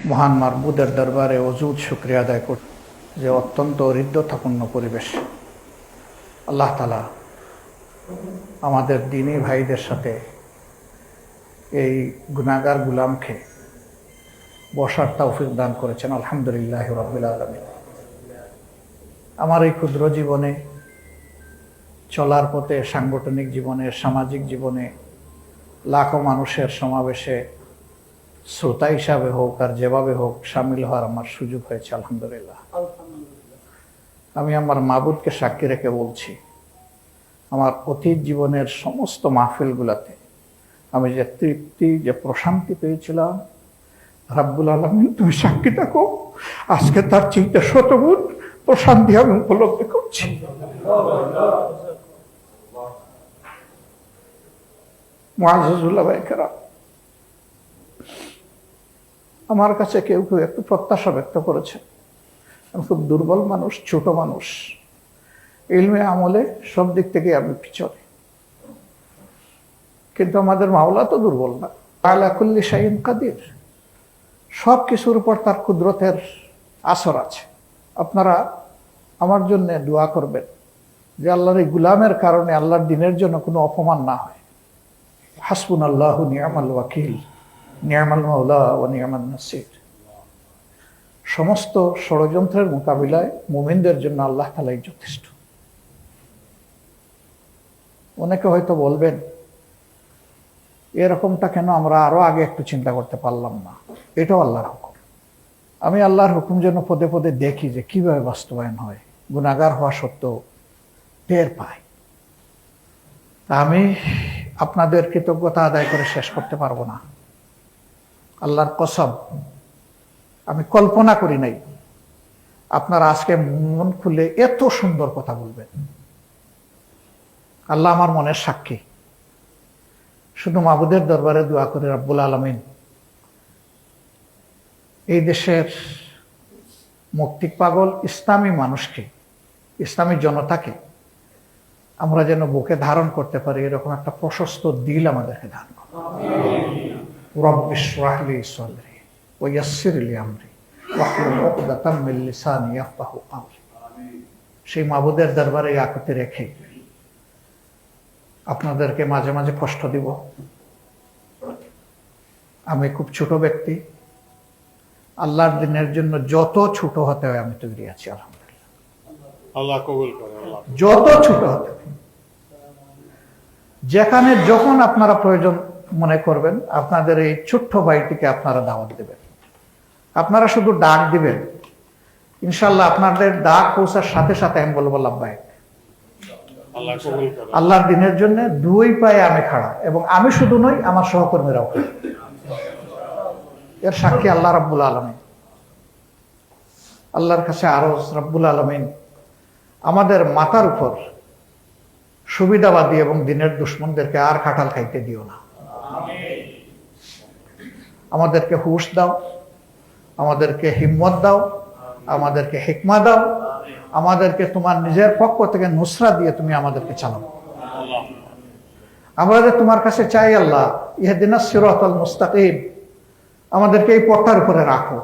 মহান মারবুদের দরবারে অজুদ শুকরিয়া আদায় করছি যে অত্যন্ত হৃদ্যতাপূর্ণ পরিবেশ আল্লাহ তাআলা আমাদের দ্বীনী ভাইদের সাথে এই গুনাহগার গোলামকে বসার তৌফিক দান করেছেন। আলহামদুলিল্লাহ রাব্বিল আলামিন। আমার এই ক্ষুদ্র জীবনে চলার পথে, সাংগঠনিক জীবনে, সামাজিক জীবনে লাখো মানুষের সমাবেশে শ্রোতা হিসাবে হোক আর যেভাবে হোক সামিল হওয়ার আমার সুযোগ হয়েছে। আলহামদুলিল্লাহ। আমি আমার মাবুদকে সাক্ষী রেখে বলছি, আমার অতীত জীবনের সমস্ত মাহফিলগুলোতে আমি যে তৃপ্তি, যে প্রশান্তি পেয়েছিলাম, রাব্বুল আলামিন তুমি সাক্ষী থাকো, আজকে তার চিন্তা শতগুণ প্রশান্তি আমি উপলব্ধি করছি। মুআজ্জাজুল্লাহ ভাইকেরা, আমার কাছে কেউ কেউ একটু প্রত্যাশা ব্যক্ত করেছে। আমি খুব দুর্বল মানুষ, ছোট মানুষ, ইলমে আমলে সব দিক থেকে আমি পিছনে, কিন্তু আমাদের মাওলা তো দুর্বল না। আলা কুল্লি শাইইন কাদির, সব কিছুর উপর তার কুদরতের আসর আছে। আপনারা আমার জন্য দোয়া করবেন যে আল্লাহর এই গুলামের কারণে আল্লাহর দ্বীনের জন্য কোনো অপমান না হয়। হাসবুনাল্লাহু নি'মাল ওয়াকিল, নি'মাল মাওলা ওয়া নি'মান নাসির। সমস্ত ষড়যন্ত্রের মোকাবিলায় মুমিনদের জন্য আল্লাহ তাআলাই যথেষ্ট। অনেকে হয়তো বলবেন এরকমটা কেন আমরা আরো আগে একটু চিন্তা করতে পারলাম না। এটাও আল্লাহর হুকুম। আমি আল্লাহর হুকুম যেন পদে পদে দেখি যে কিভাবে বাস্তবায়ন হয়, গুনাহগার হওয়া সত্ত্বেও টের পাই। আমি আপনাদের কৃতজ্ঞতা আদায় করে শেষ করতে পারবো না। আল্লাহর কসম, আমি কল্পনা করি নাই আপনারা আজকে মন খুলে এত সুন্দর কথা বলবেন। আল্লাহ আমার মনের সাক্ষী। শুধু মাবুদের দরবারে দোয়া করে রাব্বুল আলামিন এই দেশের মুক্তি পাগল ইসলামী মানুষকে, ইসলামী জনতাকে আমরা যেন বুকে ধারণ করতে পারি, এরকম একটা প্রশস্ত দিল আমাদেরকে দান করুন। রব্বি ইশরাহ লি সাদরি ওয়া ইয়াসসির লি আমরি ওয়াহলুল উকদাতাম মিন লিসানি ইয়াফকাহু কাওলি। সেই মাবুদের দরবারে আকুতি রেখে আপনাদেরকে মাঝে মাঝে কষ্ট দিব। আমি খুব ছোট ব্যক্তি, আল্লাহর দ্বীনের জন্য যত ছোট হতে হয় আমি তৈরি আছি। আলহামদুলিল্লাহ, আল্লাহ কবুল করে। যত ছোট হতে হয়, যেখানে যখন আপনারা প্রয়োজন মনে করবেন, আপনাদের এই ছোট্ট বাড়িটিকে আপনারা দাওয়াত দেবেন। আপনারা শুধু ডাক দিবেন, ইনশাল্লাহ আপনাদের ডাক পৌঁছার সাথে সাথে আমি বলবো লাব্বাইক। আল্লাহর দ্বীনের জন্য দুই পায়ে আমি খাড়া, এবং আমি শুধু নই, আমার সহকর্মীরাও। এর সাক্ষী আল্লাহ রাব্বুল আলামিন। আল্লাহর কাছে আরজ, রাব্বুল আলামিন আমাদের মাথার উপর সুবিধাবাদী এবং দ্বীনের দুশমনদেরকে আর কাঁঠাল খাইতে দিও না। আমাদেরকে হুশ দাও, আমাদেরকে হিম্মত দাও, আমাদেরকে হিকমা দাও, আমাদেরকে তোমার নিজের পক্ষ থেকে নুসরা দিয়ে তুমি আমাদেরকে চালাও। আমরা যে তোমার কাছে চাই আল্লাহ, ইহদিনাস সিরাতাল মুস্তাকিম, আমাদেরকে এই পথটার উপরে রাখো।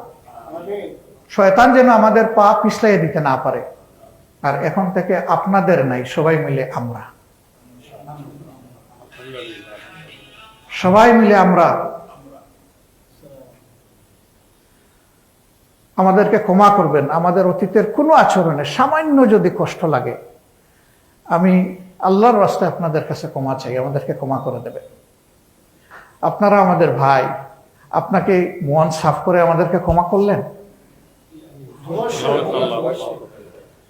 শয়তান যেন আমাদের পা পিছলাই দিতে না পারে। আর এখন থেকে আপনাদের নাই, সবাই মিলে আমরা, সবাই মিলে আমরা আমাদেরকে ক্ষমা করবেন। আমাদের অতীতের কোনো আচরণে সামান্য যদি কষ্ট লাগে, আমি আল্লাহর রাস্তায় আপনাদের কাছে ক্ষমা চাই, আমাদেরকে ক্ষমা করে দেবেন। আপনারা আমাদের ভাই, আপনাকে মন সাফ করে আমাদেরকে ক্ষমা করলেন,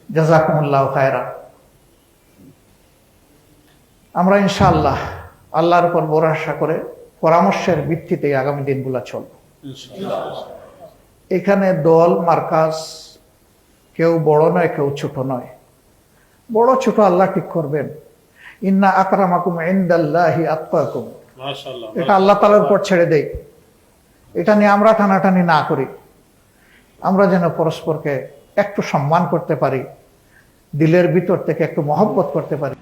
জাযাকুমুল্লাহু খায়রা। আমরা ইনশাআল্লাহ আল্লাহর উপর ভরসা করে পরামর্শের ভিত্তিতে আগামী দিনগুলো চলব। এখানে দল মার্কাজ কেউ বড় নয়, কেউ ছোট নয়। বড় ছোট আল্লাহ ঠিক করবেন। ইন্না আকরামাকুম ইনদাল্লাহি আতকাকুম, এটা আল্লাহ তাআলার উপর ছেড়ে দেই। এটা নিয়ে আমরা টানাটানি না করি। আমরা যেন পরস্পরকে একটু সম্মান করতে পারি, দিলের ভিতর থেকে একটু মহব্বত করতে পারি।